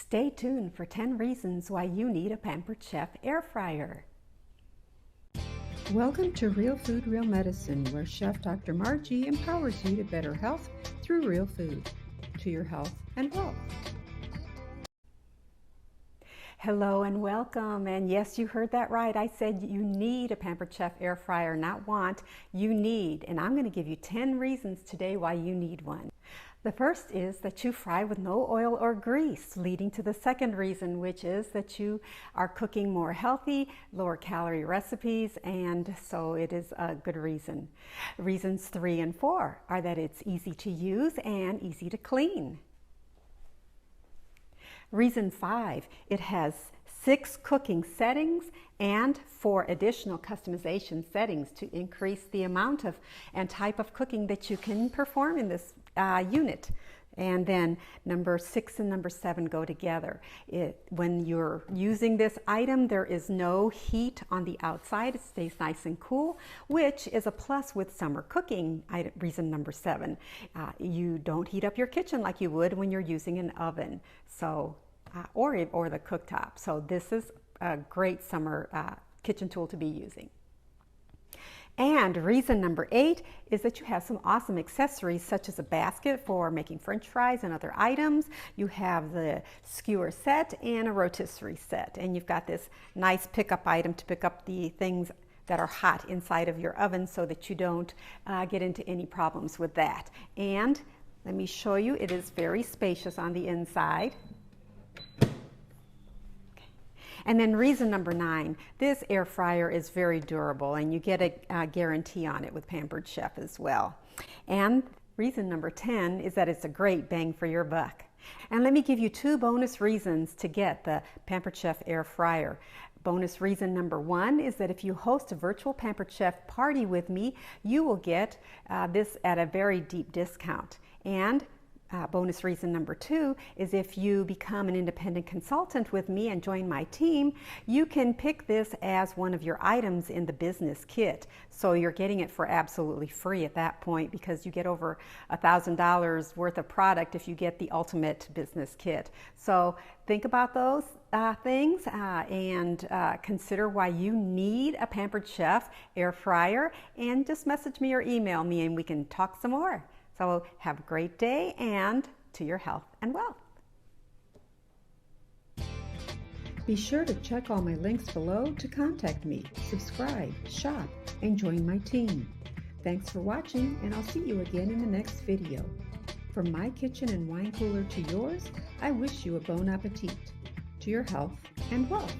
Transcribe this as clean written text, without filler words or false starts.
Stay tuned for 10 reasons why you need a Pampered Chef air fryer. Welcome to Real Food, Real Medicine, where Chef Dr. Margie empowers you to better health through real food, to your health and wealth. Hello and welcome. And yes, you heard that right. I said you need a Pampered Chef air fryer, not want, you need. And I'm going to give you 10 reasons today why you need one. The first is that you fry with no oil or grease, leading to the second reason, which is that you are cooking more healthy, lower calorie recipes, and so it is a good reason. Reasons 3 and 4 are that it's easy to use and easy to clean. Reason 5, it has 6 cooking settings and 4 additional customization settings to increase the amount of and type of cooking that you can perform in this unit. And then number 6 and number 7 go together. When you're using this item, there is no heat on the outside. It stays nice and cool, which is a plus with summer cooking. Reason number 7, you don't heat up your kitchen like you would when you're using an oven, so or the cooktop. So this is a great summer kitchen tool to be using. And reason number 8 is that you have some awesome accessories, such as a basket for making French fries and other items. You have the skewer set and a rotisserie set. And you've got this nice pickup item to pick up the things that are hot inside of your oven so that you don't get into any problems with that. And let me show you, it is very spacious on the inside. And then reason number 9, this air fryer is very durable and you get a guarantee on it with Pampered Chef as well. And reason number 10 is that it's a great bang for your buck. And let me give you 2 bonus reasons to get the Pampered Chef air fryer. Bonus reason number 1 is that if you host a virtual Pampered Chef party with me, you will get this at a very deep discount. And bonus reason number 2 is if you become an independent consultant with me and join my team, you can pick this as one of your items in the business kit. So you're getting it for absolutely free at that point, because you get over $1,000 worth of product if you get the ultimate business kit. So think about those things and consider why you need a Pampered Chef air fryer, and just message me or email me and we can talk some more. So have a great day, and to your health and wealth. Be sure to check all my links below to contact me, subscribe, shop, and join my team. Thanks for watching, and I'll see you again in the next video. From my kitchen and wine cooler to yours, I wish you a bon appetit. To your health and wealth.